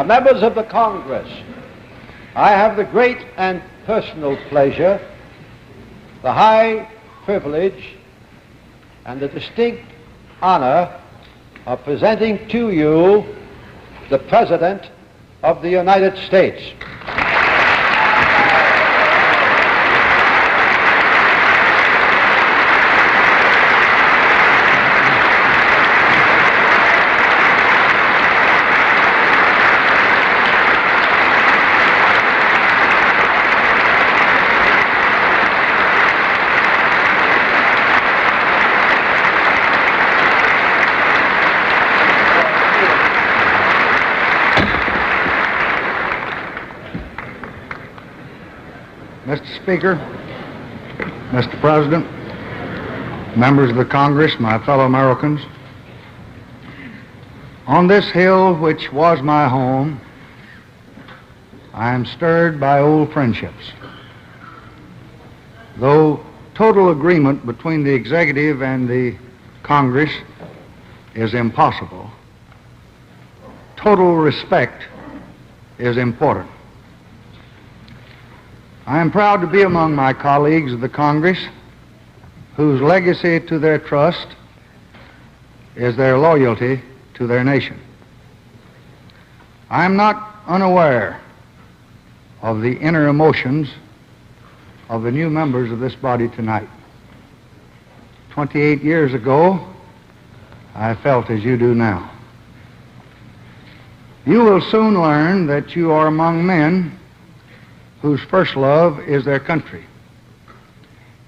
Members of the Congress, I have the great and personal pleasure, the high privilege, and the distinct honor of presenting to you the President of the United States. Mr. Speaker, Mr. President, members of the Congress, my fellow Americans, on this hill which was my home, I am stirred by old friendships. Though total agreement between the executive and the Congress is impossible, total respect is important. I am proud to be among my colleagues of the Congress whose legacy to their trust is their loyalty to their nation. I am not unaware of the inner emotions of the new members of this body tonight. 28 years ago, I felt as you do now. You will soon learn that you are among men whose first love is their country.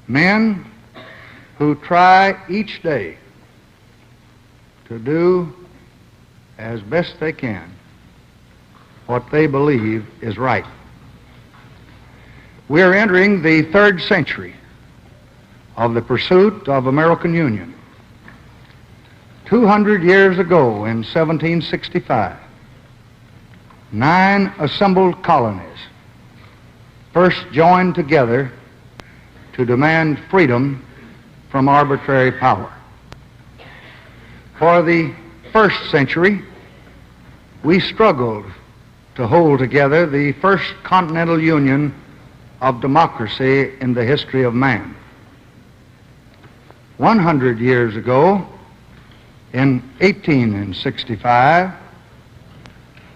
Men who try each day to do as best they can what they believe is right. We are entering the third century of the pursuit of American Union. 200 years ago, in 1765, 9 assembled colonies first joined together to demand freedom from arbitrary power. For the first century, we struggled to hold together the first continental union of democracy in the history of man. 100 years ago, in 1865,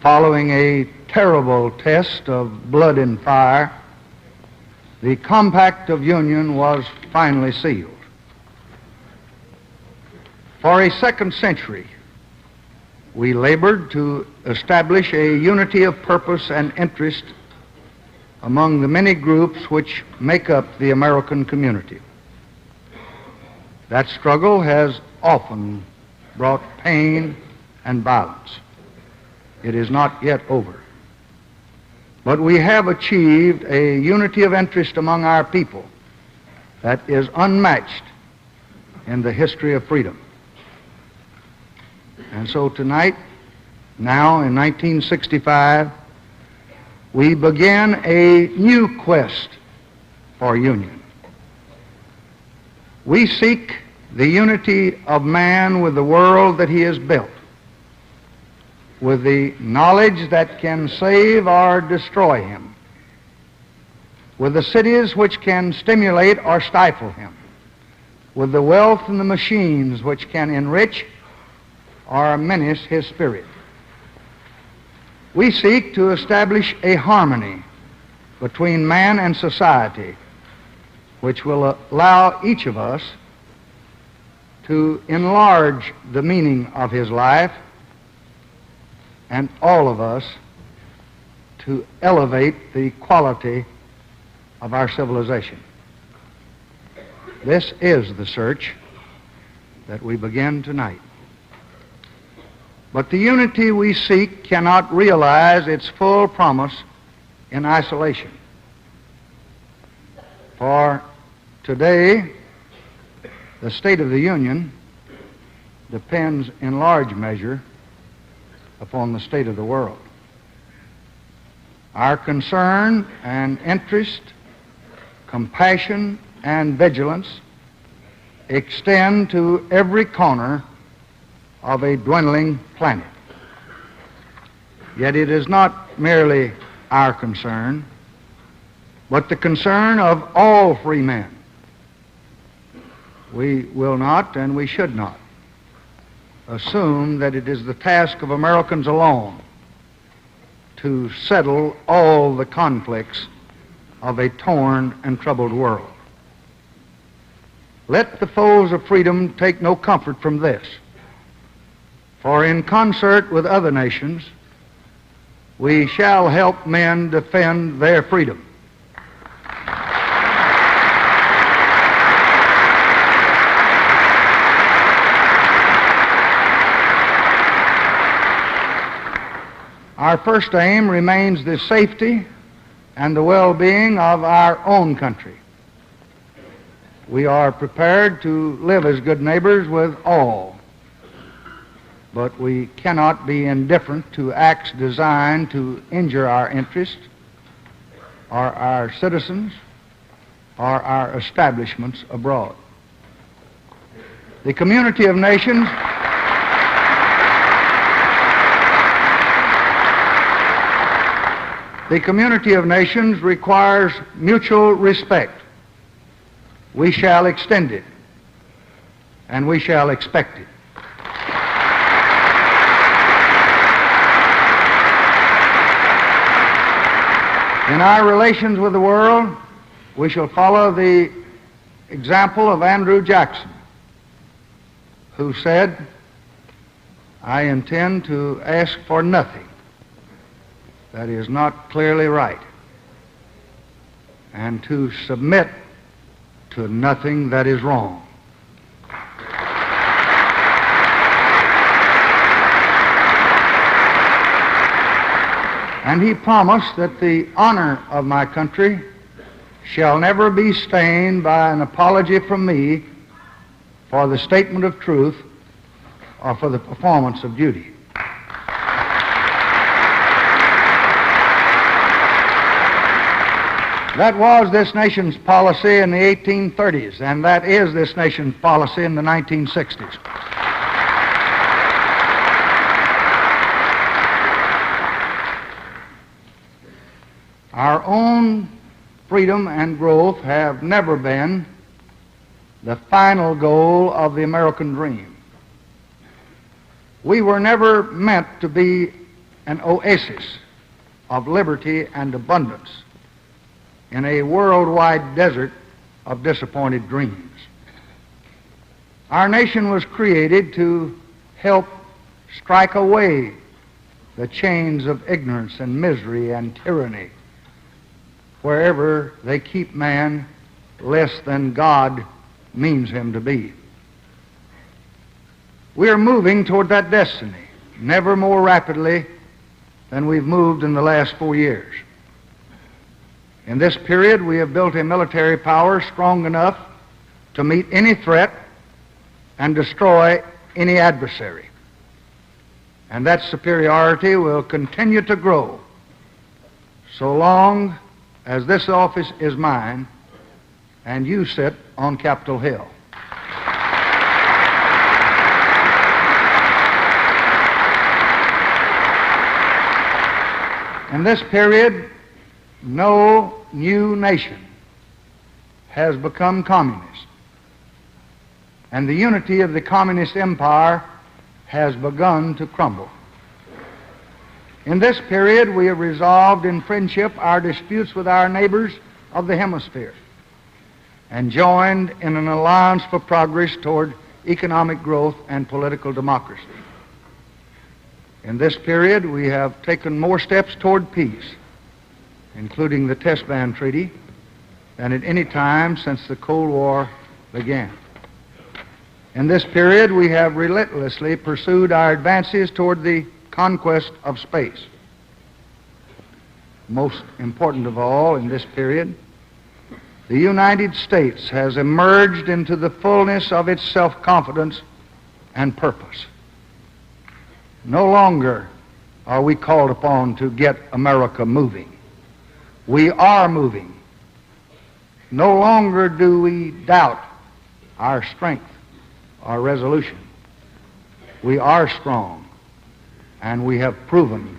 following a terrible test of blood and fire, the Compact of Union was finally sealed. For a second century, we labored to establish a unity of purpose and interest among the many groups which make up the American community. That struggle has often brought pain and violence. It is not yet over. But we have achieved a unity of interest among our people that is unmatched in the history of freedom. And so tonight, now in 1965, we begin a new quest for union. We seek the unity of man with the world that he has built, with the knowledge that can save or destroy him, with the cities which can stimulate or stifle him, with the wealth and the machines which can enrich or menace his spirit. We seek to establish a harmony between man and society which will allow each of us to enlarge the meaning of his life and all of us to elevate the quality of our civilization. This is the search that we begin tonight. But the unity we seek cannot realize its full promise in isolation. For today, the state of the Union depends in large measure upon the state of the world. Our concern and interest, compassion and vigilance extend to every corner of a dwindling planet. Yet it is not merely our concern, but the concern of all free men. We will not and we should not assume that it is the task of Americans alone to settle all the conflicts of a torn and troubled world. Let the foes of freedom take no comfort from this, for in concert with other nations, we shall help men defend their freedom. Our first aim remains the safety and the well-being of our own country. We are prepared to live as good neighbors with all, but we cannot be indifferent to acts designed to injure our interests or our citizens or our establishments abroad. The community of nations requires mutual respect. We shall extend it, and we shall expect it. In our relations with the world, we shall follow the example of Andrew Jackson, who said, "I intend to ask for nothing that is not clearly right, and to submit to nothing that is wrong." And he promised that the honor of my country shall never be stained by an apology from me for the statement of truth or for the performance of duty. That was this nation's policy in the 1830s, and that is this nation's policy in the 1960s. Our own freedom and growth have never been the final goal of the American dream. We were never meant to be an oasis of liberty and abundance in a worldwide desert of disappointed dreams. Our nation was created to help strike away the chains of ignorance and misery and tyranny wherever they keep man less than God means him to be. We are moving toward that destiny, never more rapidly than we've moved in the last 4 years. In this period, we have built a military power strong enough to meet any threat and destroy any adversary. And that superiority will continue to grow so long as this office is mine and you sit on Capitol Hill. In this period, no new nation has become communist, and the unity of the communist empire has begun to crumble. In this period, we have resolved in friendship our disputes with our neighbors of the hemisphere and joined in an alliance for progress toward economic growth and political democracy. In this period, we have taken more steps toward peace, including the Test Ban Treaty, than at any time since the Cold War began. In this period, we have relentlessly pursued our advances toward the conquest of space. Most important of all, in this period, the United States has emerged into the fullness of its self-confidence and purpose. No longer are we called upon to get America moving. We are moving. No longer do we doubt our strength, our resolution. We are strong, and we have proven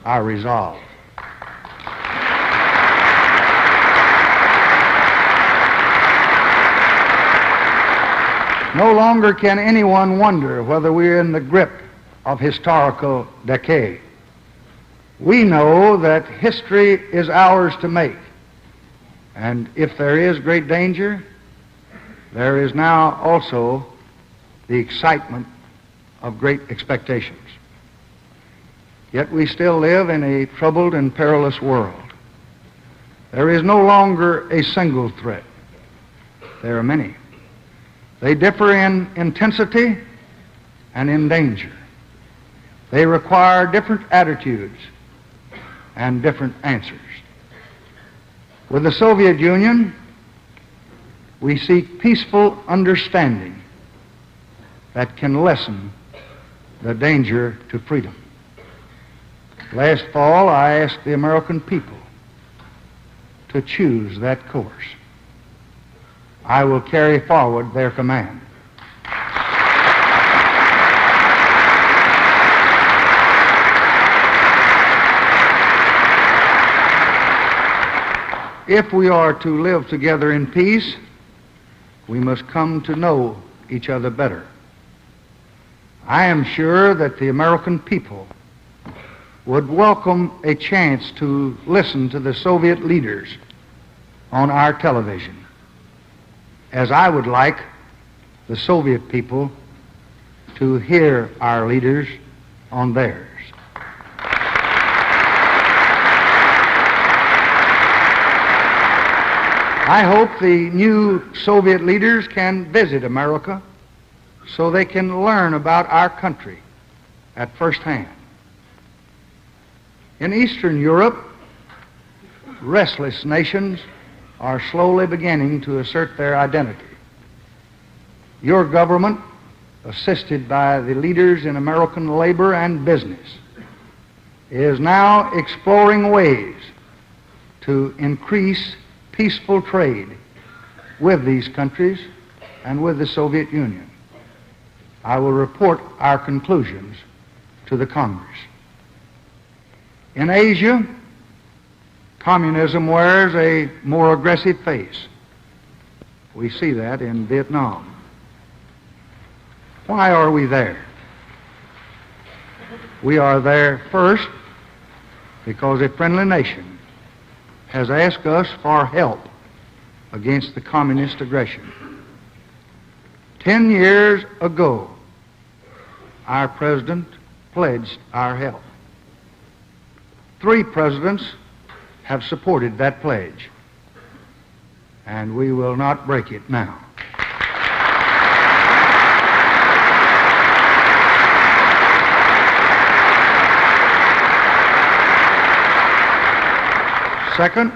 our resolve. No longer can anyone wonder whether we're in the grip of historical decay. We know that history is ours to make, and if there is great danger, there is now also the excitement of great expectations. Yet we still live in a troubled and perilous world. There is no longer a single threat. There are many. They differ in intensity and in danger. They require different attitudes and different answers. With the Soviet Union, we seek peaceful understanding that can lessen the danger to freedom. Last fall, I asked the American people to choose that course. I will carry forward their command. If we are to live together in peace, we must come to know each other better. I am sure that the American people would welcome a chance to listen to the Soviet leaders on our television, as I would like the Soviet people to hear our leaders on theirs. I hope the new Soviet leaders can visit America so they can learn about our country at first hand. In Eastern Europe, restless nations are slowly beginning to assert their identity. Your government, assisted by the leaders in American labor and business, is now exploring ways to increase peaceful trade with these countries and with the Soviet Union. I will report our conclusions to the Congress. In Asia, communism wears a more aggressive face. We see that in Vietnam. Why are we there? We are there first because a friendly nation has asked us for help against the communist aggression. 10 years ago, our president pledged our help. 3 presidents have supported that pledge, and we will not break it now. Second,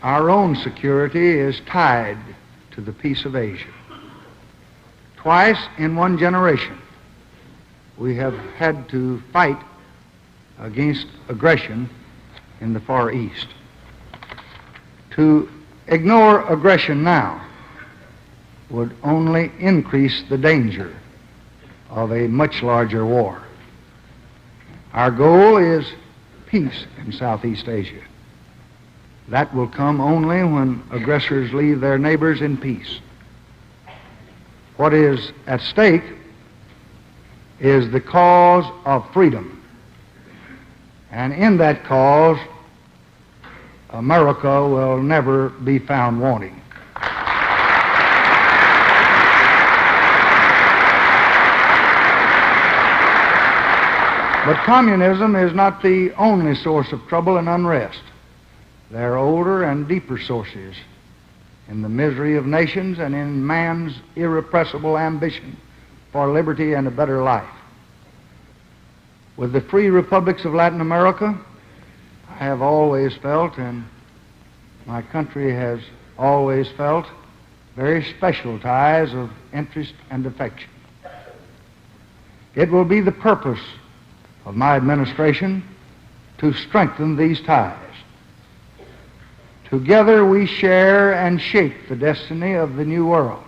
our own security is tied to the peace of Asia. Twice in one generation, we have had to fight against aggression in the Far East. To ignore aggression now would only increase the danger of a much larger war. Our goal is peace in Southeast Asia. That will come only when aggressors leave their neighbors in peace. What is at stake is the cause of freedom. And in that cause, America will never be found wanting. But communism is not the only source of trouble and unrest. There are older and deeper sources in the misery of nations and in man's irrepressible ambition for liberty and a better life. With the free republics of Latin America, I have always felt, and my country has always felt, very special ties of interest and affection. It will be the purpose of my administration to strengthen these ties. Together we share and shape the destiny of the new world.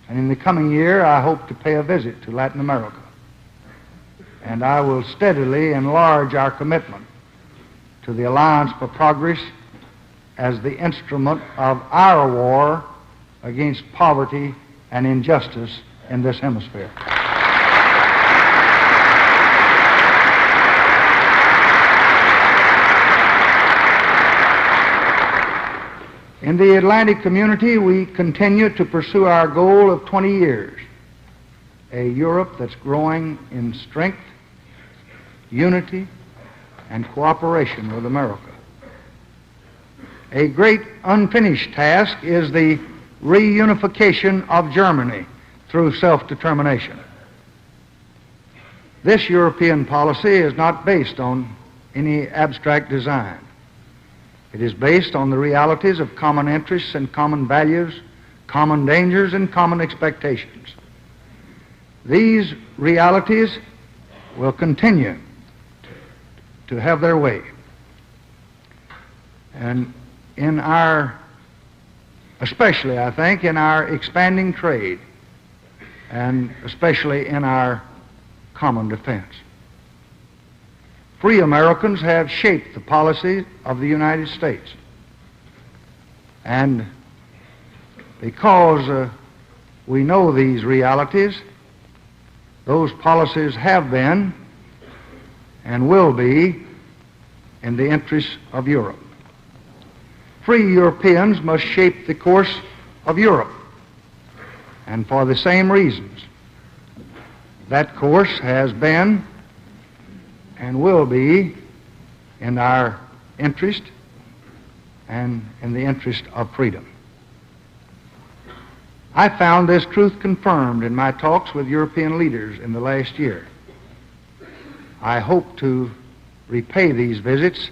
And in the coming year, I hope to pay a visit to Latin America. And I will steadily enlarge our commitment to the Alliance for Progress as the instrument of our war against poverty and injustice in this hemisphere. In the Atlantic community, we continue to pursue our goal of 20 years, a Europe that's growing in strength, unity, and cooperation with America. A great unfinished task is the reunification of Germany through self-determination. This European policy is not based on any abstract design. It is based on the realities of common interests and common values, common dangers and common expectations. These realities will continue to have their way. And in our, especially I think, in our expanding trade, and especially in our common defense. Free Americans have shaped the policy of the United States. And because we know these realities, those policies have been and will be in the interests of Europe. Free Europeans must shape the course of Europe, and for the same reasons. That course has been and will be in our interest and in the interest of freedom. I found this truth confirmed in my talks with European leaders in the last year. I hope to repay these visits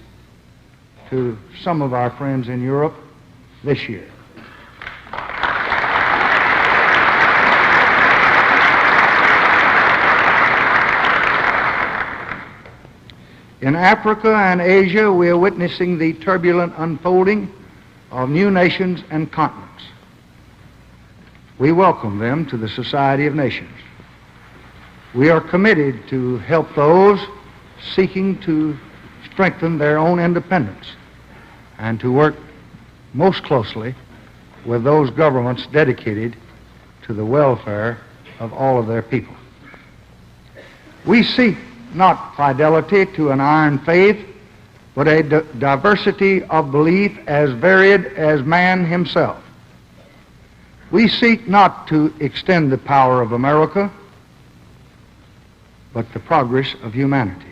to some of our friends in Europe this year. In Africa and Asia, we are witnessing the turbulent unfolding of new nations and continents. We welcome them to the Society of Nations. We are committed to help those seeking to strengthen their own independence and to work most closely with those governments dedicated to the welfare of all of their people. We seek not fidelity to an iron faith, but a diversity of belief as varied as man himself. We seek not to extend the power of America, but the progress of humanity.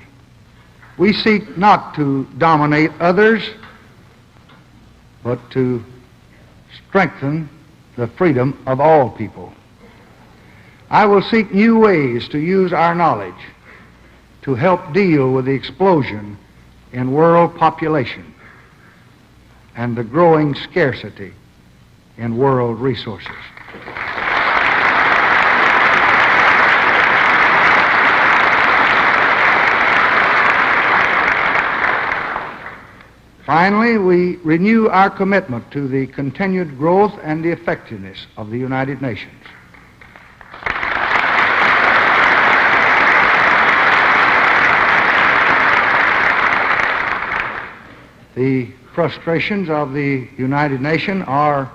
We seek not to dominate others, but to strengthen the freedom of all people. I will seek new ways to use our knowledge to help deal with the explosion in world population and the growing scarcity in world resources. Finally, we renew our commitment to the continued growth and the effectiveness of the United Nations. The frustrations of the United Nations are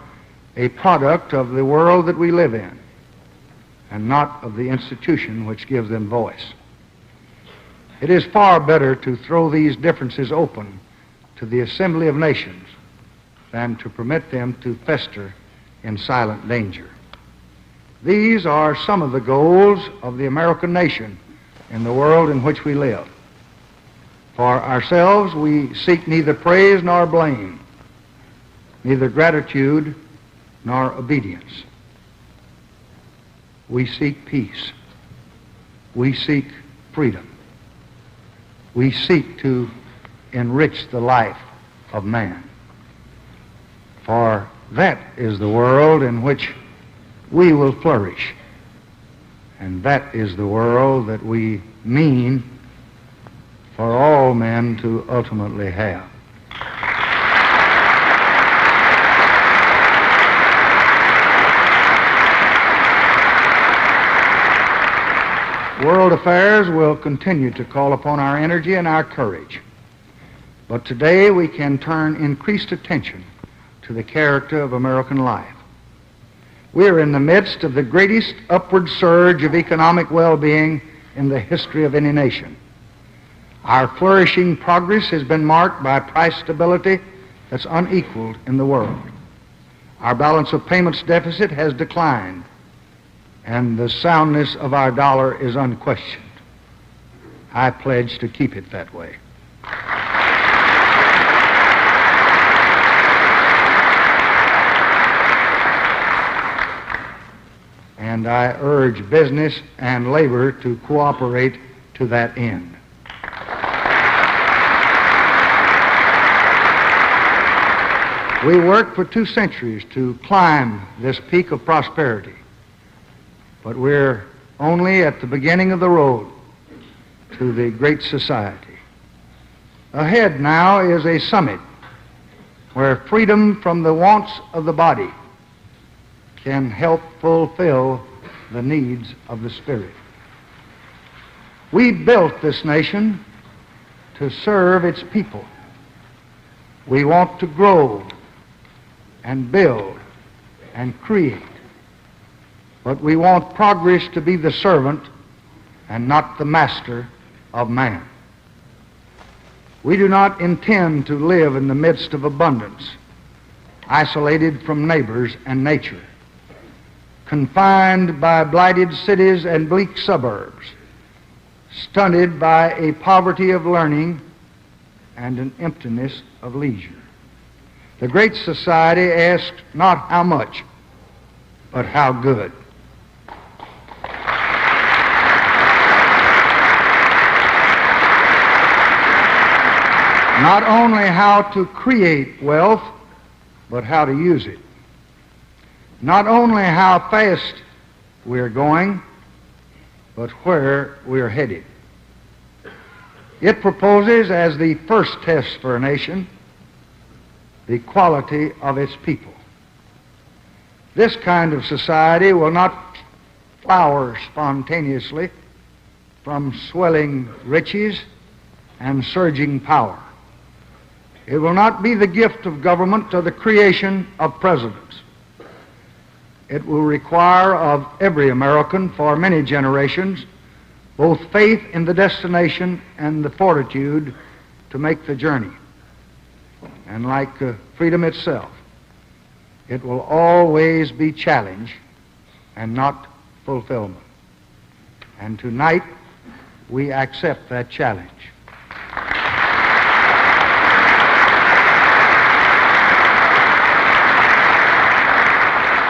a product of the world that we live in, and not of the institution which gives them voice. It is far better to throw these differences open to the Assembly of Nations than to permit them to fester in silent danger. These are some of the goals of the American nation in the world in which we live. For ourselves, we seek neither praise nor blame, neither gratitude nor obedience. We seek peace. We seek freedom. We seek to enrich the life of man. For that is the world in which we will flourish. And that is the world that we mean for all men to ultimately have. World affairs will continue to call upon our energy and our courage. But today we can turn increased attention to the character of American life. We are in the midst of the greatest upward surge of economic well-being in the history of any nation. Our flourishing progress has been marked by price stability that's unequaled in the world. Our balance of payments deficit has declined, and the soundness of our dollar is unquestioned. I pledge to keep it that way. And I urge business and labor to cooperate to that end. We worked for 2 centuries to climb this peak of prosperity, but we're only at the beginning of the road to the great society. Ahead now is a summit where freedom from the wants of the body can help fulfill the needs of the spirit. We built this nation to serve its people. We want to grow and build and create, but we want progress to be the servant and not the master of man. We do not intend to live in the midst of abundance, isolated from neighbors and nature, confined by blighted cities and bleak suburbs, stunted by a poverty of learning and an emptiness of leisure. The great society asks not how much, but how good. Not only how to create wealth, but how to use it. Not only how fast we're going, but where we're headed. It proposes as the first test for a nation the quality of its people. This kind of society will not flower spontaneously from swelling riches and surging power. It will not be the gift of government or the creation of presidents. It will require of every American for many generations both faith in the destination and the fortitude to make the journey. And like freedom itself, it will always be challenge and not fulfillment. And tonight, we accept that challenge.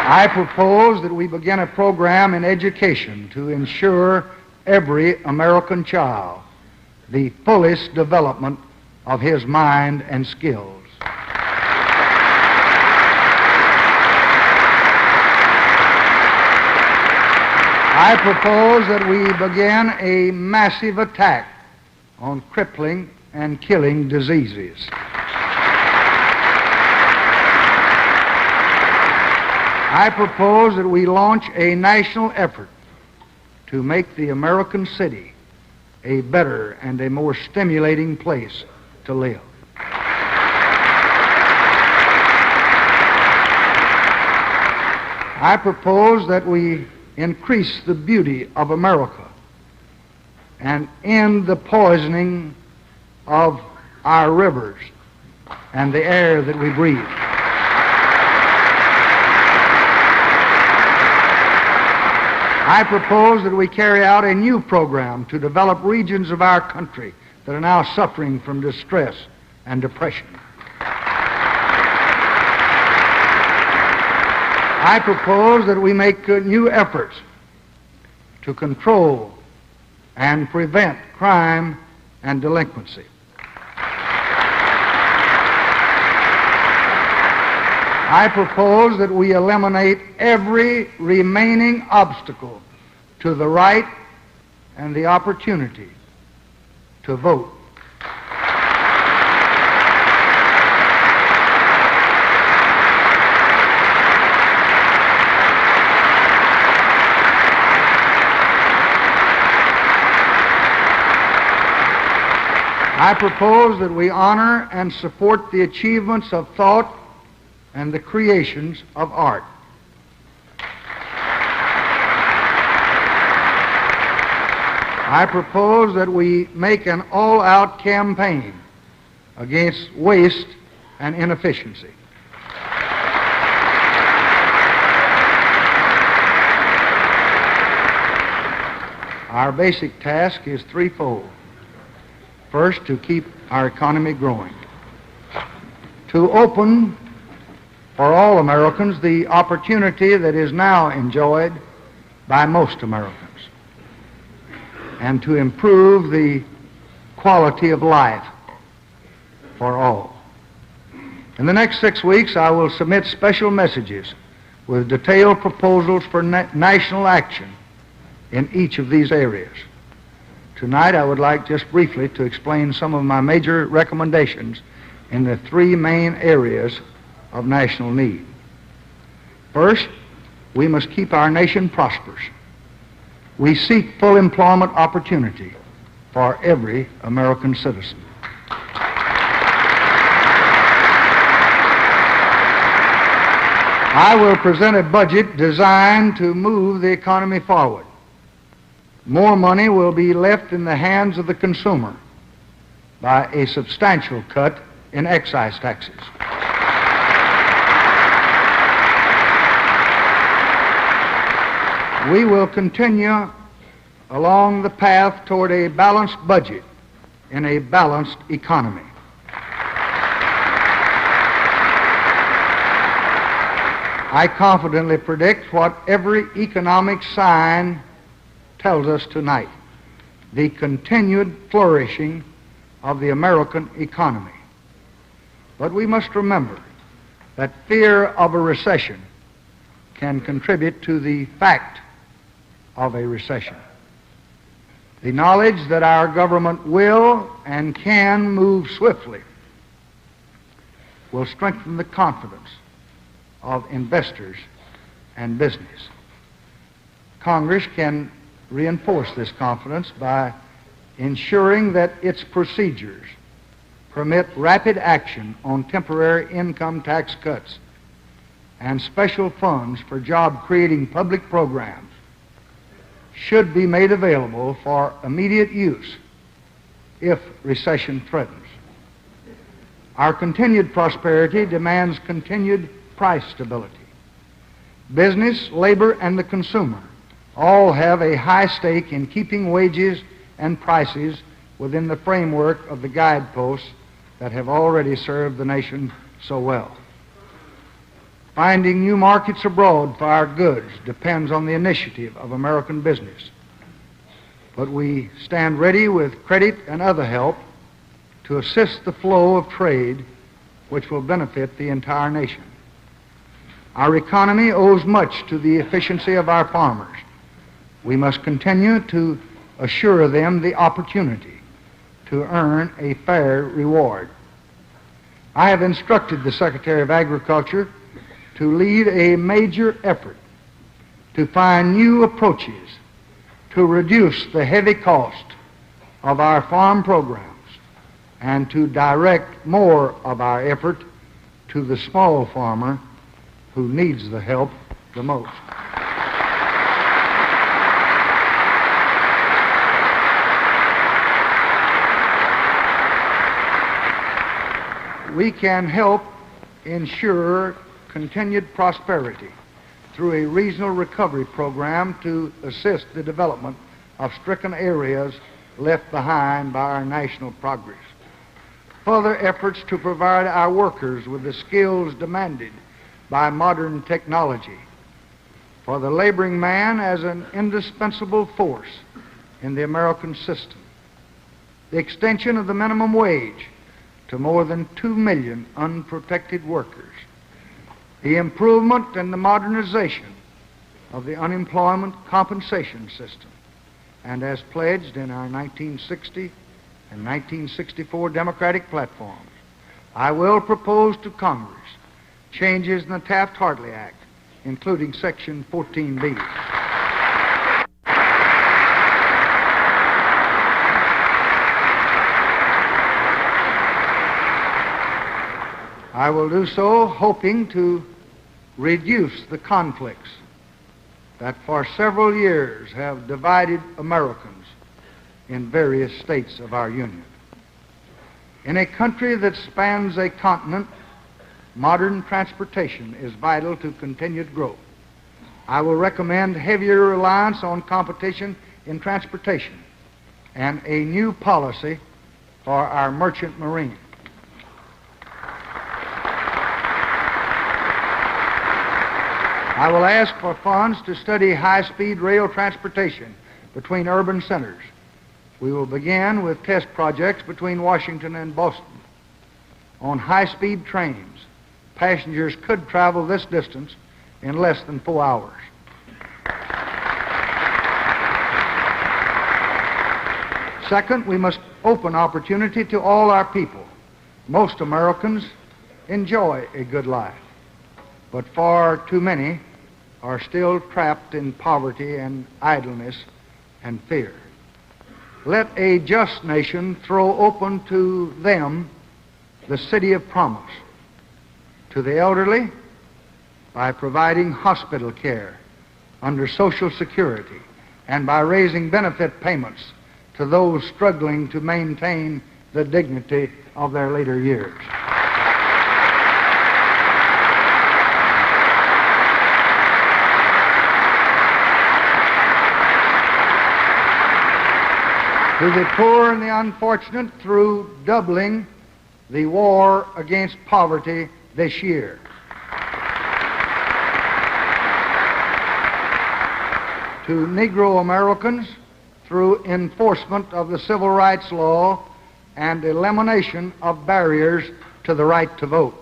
I propose that we begin a program in education to ensure every American child the fullest development of his mind and skills. I propose that we begin a massive attack on crippling and killing diseases. I propose that we launch a national effort to make the American city a better and a more stimulating place to live. I propose that we increase the beauty of America and end the poisoning of our rivers and the air that we breathe. I propose that we carry out a new program to develop regions of our country that are now suffering from distress and depression. I propose that we make new efforts to control and prevent crime and delinquency. I propose that we eliminate every remaining obstacle to the right and the opportunity to vote. I propose that we honor and support the achievements of thought and the creations of art. I propose that we make an all-out campaign against waste and inefficiency. Our basic task is threefold. First, to keep our economy growing. To open for all Americans the opportunity that is now enjoyed by most Americans. And to improve the quality of life for all. In the next 6 weeks, I will submit special messages with detailed proposals for national action in each of these areas. Tonight, I would like just briefly to explain some of my major recommendations in the three main areas of national need. First, we must keep our nation prosperous. We seek full employment opportunity for every American citizen. I will present a budget designed to move the economy forward. More money will be left in the hands of the consumer by a substantial cut in excise taxes. We will continue along the path toward a balanced budget in a balanced economy. I confidently predict what every economic sign tells us tonight: the continued flourishing of the American economy. But we must remember that fear of a recession can contribute to the fact of a recession. The knowledge that our government will and can move swiftly will strengthen the confidence of investors and business. Congress can reinforce this confidence by ensuring that its procedures permit rapid action on temporary income tax cuts and special funds for job-creating public programs should be made available for immediate use if recession threatens. Our continued prosperity demands continued price stability. Business, labor, and the consumer all have a high stake in keeping wages and prices within the framework of the guideposts that have already served the nation so well. Finding new markets abroad for our goods depends on the initiative of American business. But we stand ready with credit and other help to assist the flow of trade which will benefit the entire nation. Our economy owes much to the efficiency of our farmers. We must continue to assure them the opportunity to earn a fair reward. I have instructed the Secretary of Agriculture to lead a major effort to find new approaches to reduce the heavy cost of our farm programs and to direct more of our effort to the small farmer who needs the help the most. We can help ensure continued prosperity through a regional recovery program to assist the development of stricken areas left behind by our national progress. Further efforts to provide our workers with the skills demanded by modern technology, for the laboring man as an indispensable force in the American system. The extension of the minimum wage to more than 2 million unprotected workers. The improvement and the modernization of the unemployment compensation system, and as pledged in our 1960 and 1964 Democratic platforms, I will propose to Congress changes in the Taft-Hartley Act, including Section 14B. I will do so hoping to reduce the conflicts that for several years have divided Americans in various states of our Union. In a country that spans a continent, modern transportation is vital to continued growth. I will recommend heavier reliance on competition in transportation and a new policy for our merchant marine. I will ask for funds to study high-speed rail transportation between urban centers. We will begin with test projects between Washington and Boston. On high-speed trains, passengers could travel this distance in less than 4 hours. Second, we must open opportunity to all our people. Most Americans enjoy a good life, but far too many are still trapped in poverty and idleness and fear. Let a just nation throw open to them the city of promise. To the elderly, by providing hospital care under Social Security and by raising benefit payments to those struggling to maintain the dignity of their later years. To the poor and the unfortunate through doubling the war against poverty this year. To Negro Americans through enforcement of the civil rights law and elimination of barriers to the right to vote.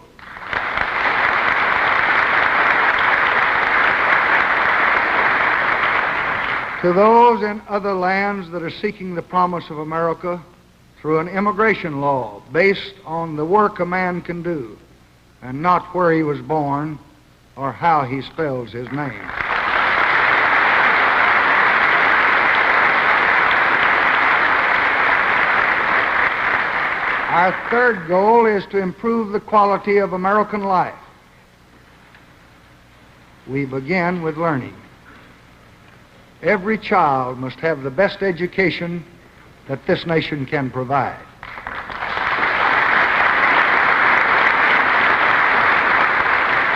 To those in other lands that are seeking the promise of America through an immigration law based on the work a man can do and not where he was born or how he spells his name. Our third goal is to improve the quality of American life. We begin with learning. Every child must have the best education that this nation can provide.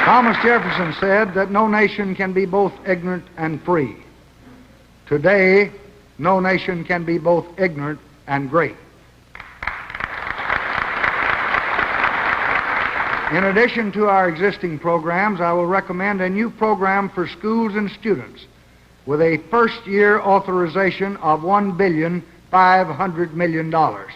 Thomas Jefferson said that no nation can be both ignorant and free. Today, no nation can be both ignorant and great. In addition to our existing programs, I will recommend a new program for schools and students with a first-year authorization of $1,500,000,000.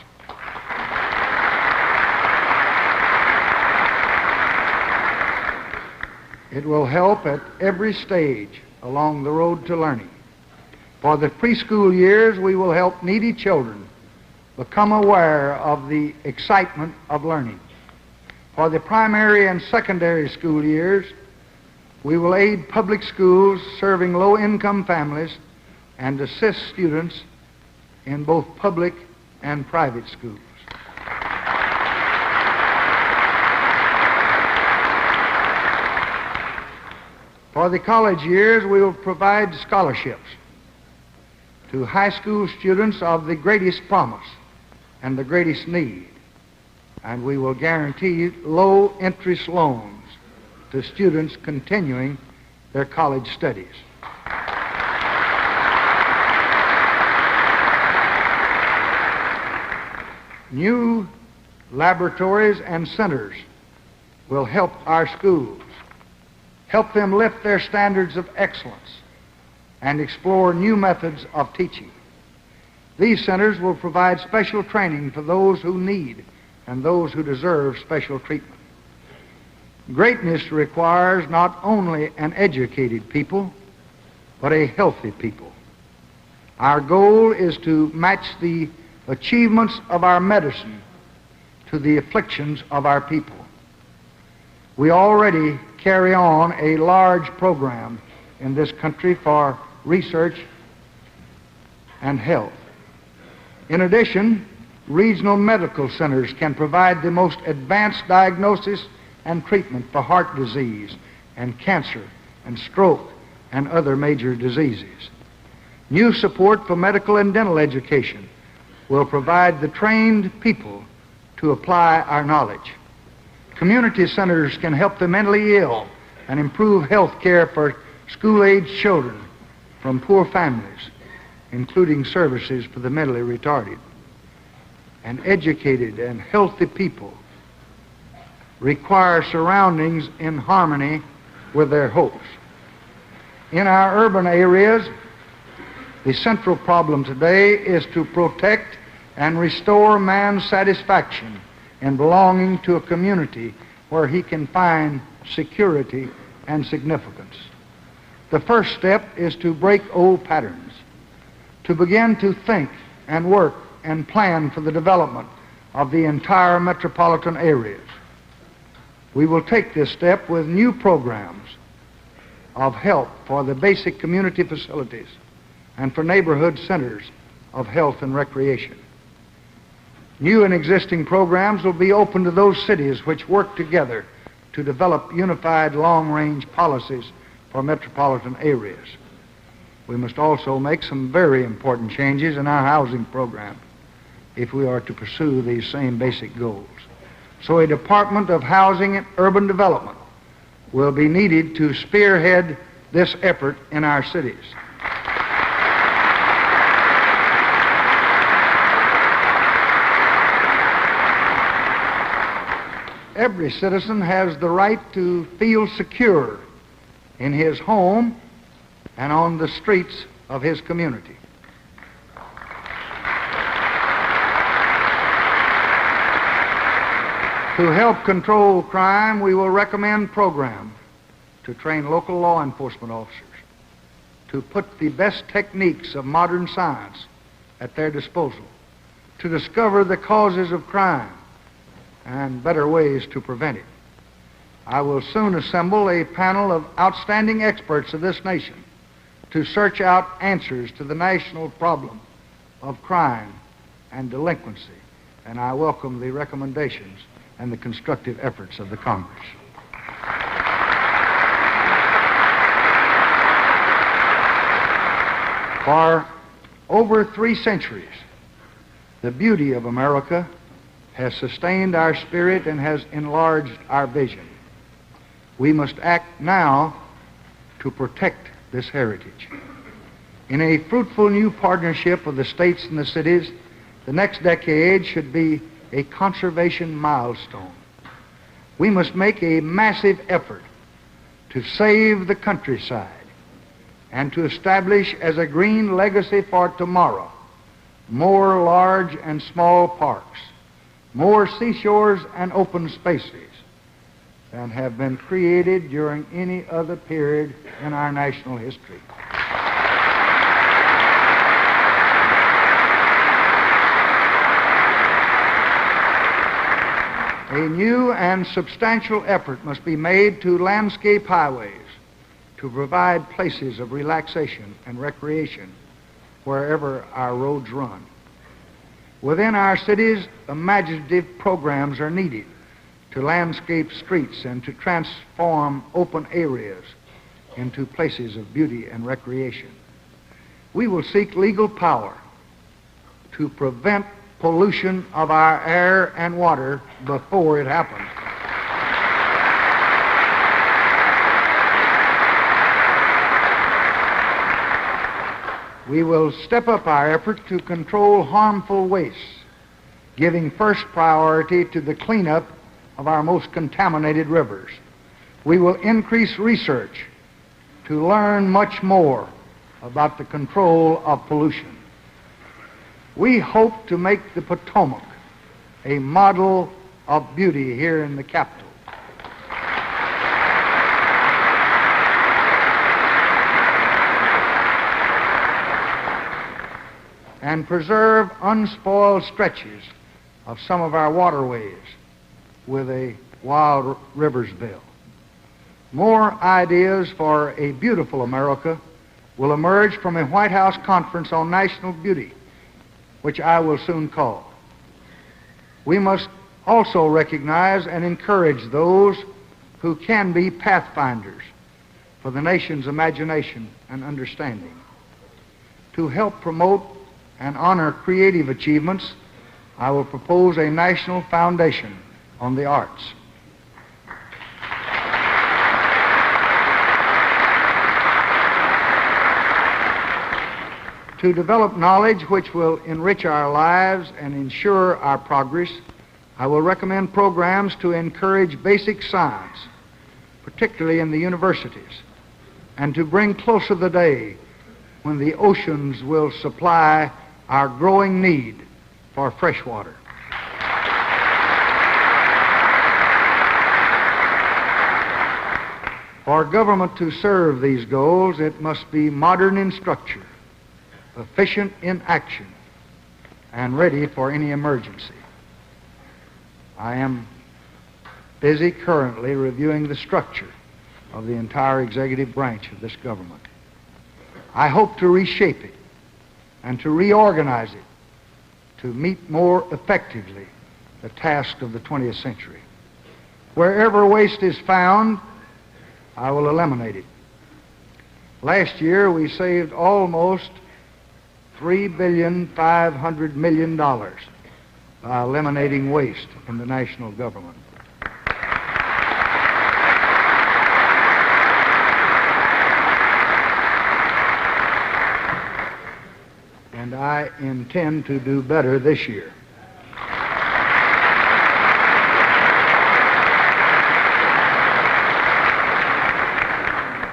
It will help at every stage along the road to learning. For the preschool years, we will help needy children become aware of the excitement of learning. For the primary and secondary school years, we will aid public schools serving low-income families and assist students in both public and private schools. For the college years, we will provide scholarships to high school students of the greatest promise and the greatest need, and we will guarantee low-interest loans to students continuing their college studies. New laboratories and centers will help our schools, help them lift their standards of excellence and explore new methods of teaching. These centers will provide special training for those who need and those who deserve special treatment. Greatness requires not only an educated people, but a healthy people. Our goal is to match the achievements of our medicine to the afflictions of our people. We already carry on a large program in this country for research and health. In addition, regional medical centers can provide the most advanced diagnosis and treatment for heart disease and cancer and stroke and other major diseases. New support for medical and dental education will provide the trained people to apply our knowledge. Community centers can help the mentally ill and improve health care for school-aged children from poor families, including services for the mentally retarded. And educated and healthy people require surroundings in harmony with their hopes. In our urban areas, the central problem today is to protect and restore man's satisfaction in belonging to a community where he can find security and significance. The first step is to break old patterns, to begin to think and work and plan for the development of the entire metropolitan areas. We will take this step with new programs of help for the basic community facilities and for neighborhood centers of health and recreation. New and existing programs will be open to those cities which work together to develop unified long-range policies for metropolitan areas. We must also make some very important changes in our housing program if we are to pursue these same basic goals. So a Department of Housing and Urban Development will be needed to spearhead this effort in our cities. Every citizen has the right to feel secure in his home and on the streets of his community. To help control crime, we will recommend programs to train local law enforcement officers, to put the best techniques of modern science at their disposal, to discover the causes of crime and better ways to prevent it. I will soon assemble a panel of outstanding experts of this nation to search out answers to the national problem of crime and delinquency, and I welcome the recommendations and the constructive efforts of the Congress. For over 3 centuries, the beauty of America has sustained our spirit and has enlarged our vision. We must act now to protect this heritage. In a fruitful new partnership of the states and the cities, the next decade should be a conservation milestone. We must make a massive effort to save the countryside and to establish as a green legacy for tomorrow more large and small parks, more seashores and open spaces than have been created during any other period in our national history. A new and substantial effort must be made to landscape highways to provide places of relaxation and recreation wherever our roads run. Within our cities, imaginative programs are needed to landscape streets and to transform open areas into places of beauty and recreation. We will seek legal power to prevent pollution of our air and water before it happens. We will step up our effort to control harmful wastes, giving first priority to the cleanup of our most contaminated rivers. We will increase research to learn much more about the control of pollution. We hope to make the Potomac a model of beauty here in the capital. And preserve unspoiled stretches of some of our waterways with a wild river's bill. More ideas for a beautiful America will emerge from a White House conference on national beauty, which I will soon call. We must also recognize and encourage those who can be pathfinders for the nation's imagination and understanding. To help promote and honor creative achievements, I will propose a national foundation on the arts. To develop knowledge which will enrich our lives and ensure our progress, I will recommend programs to encourage basic science, particularly in the universities, and to bring closer the day when the oceans will supply our growing need for fresh water. For government to serve these goals, it must be modern in structure, efficient in action, and ready for any emergency. I am busy currently reviewing the structure of the entire executive branch of this government. I hope to reshape it and to reorganize it to meet more effectively the task of the 20th century. Wherever waste is found, I will eliminate it. Last year, we saved almost $3.5 billion by eliminating waste in the national government. And I intend to do better this year.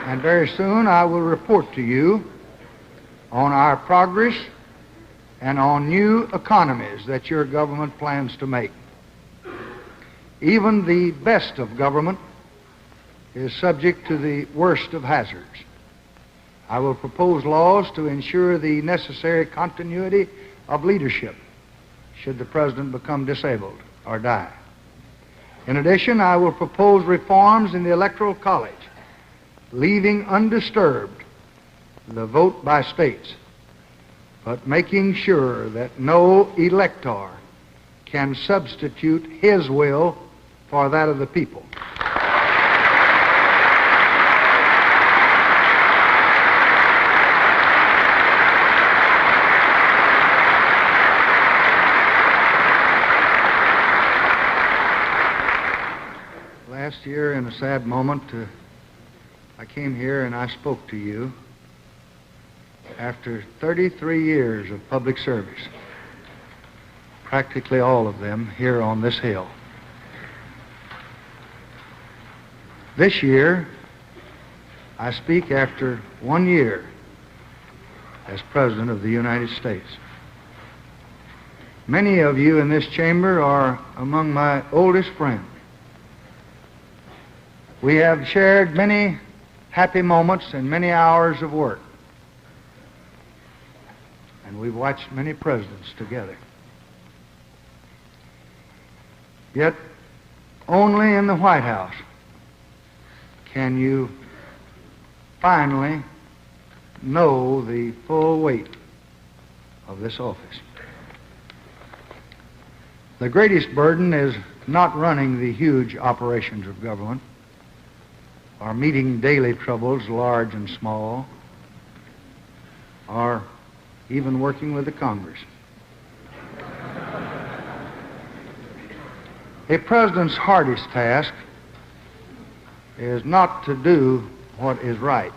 And very soon I will report to you on our progress and on new economies that your government plans to make. Even the best of government is subject to the worst of hazards. I will propose laws to ensure the necessary continuity of leadership should the president become disabled or die. In addition, I will propose reforms in the Electoral College, leaving undisturbed the vote by states, but making sure that no elector can substitute his will for that of the people. Last year, in a sad moment, I came here and I spoke to you after 33 years of public service, practically all of them here on this hill. This year, I speak after 1 year as President of the United States. Many of you in this chamber are among my oldest friends. We have shared many happy moments and many hours of work. And we've watched many presidents together. Yet, only in the White House can you finally know the full weight of this office. The greatest burden is not running the huge operations of government, or meeting daily troubles, large and small, or even working with the Congress. A president's hardest task is not to do what is right,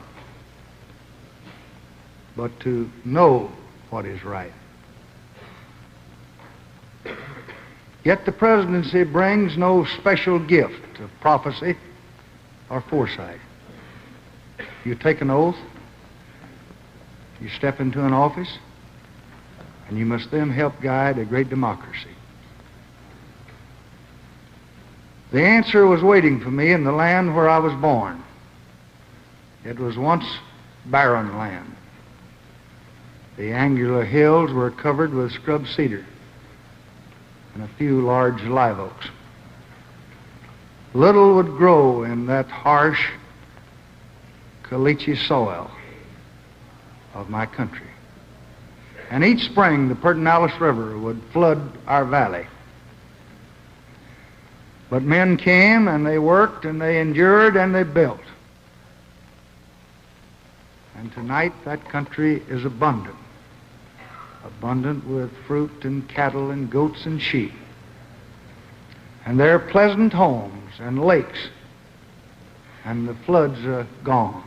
but to know what is right. Yet the presidency brings no special gift of prophecy or foresight. You take an oath, you step into an office, and you must then help guide a great democracy. The answer was waiting for me in the land where I was born. It was once barren land. The angular hills were covered with scrub cedar and a few large live oaks. Little would grow in that harsh, caliche soil of my country. And each spring the Pedernales River would flood our valley. But men came and they worked and they endured and they built. And tonight that country is abundant. Abundant with fruit and cattle and goats and sheep. And there are pleasant homes and lakes. And the floods are gone.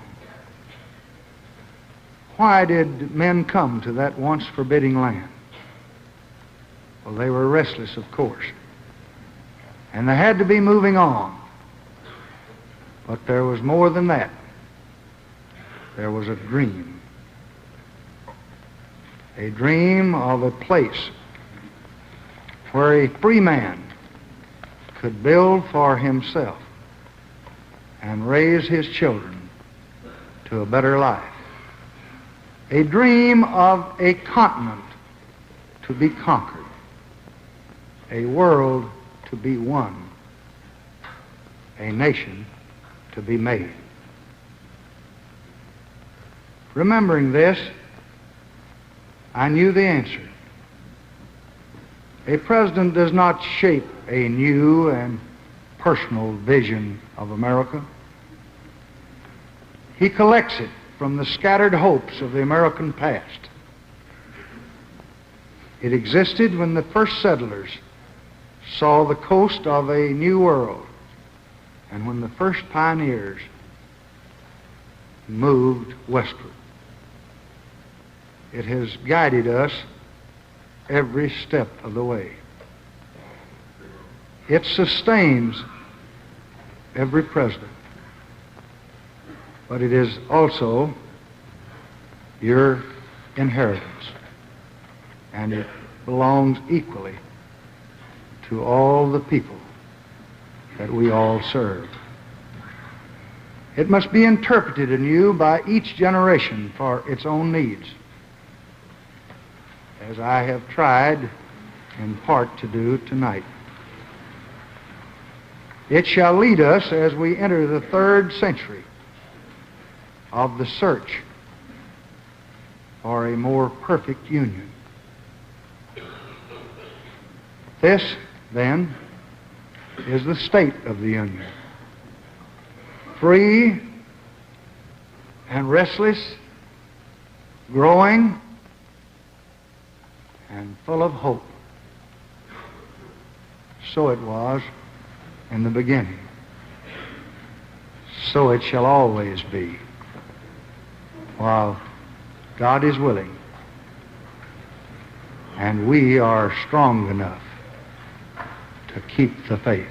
Why did men come to that once forbidding land? Well, they were restless, of course. And they had to be moving on. But there was more than that. There was a dream. A dream of a place where a free man could build for himself and raise his children to a better life. A dream of a continent to be conquered. A world to be won, a nation to be made. Remembering this, I knew the answer. A president does not shape a new and personal vision of America. He collects it from the scattered hopes of the American past. It existed when the first settlers saw the coast of a new world, and when the first pioneers moved westward. It has guided us every step of the way. It sustains every president, but it is also your inheritance, and it belongs equally to all the people that we all serve. It must be interpreted anew by each generation for its own needs, as I have tried in part to do tonight. It shall lead us as we enter the 3rd century of the search for a more perfect union. This, then, is the state of the Union. Free and restless, growing and full of hope. So it was in the beginning. So it shall always be, while God is willing and we are strong enough to keep the faith.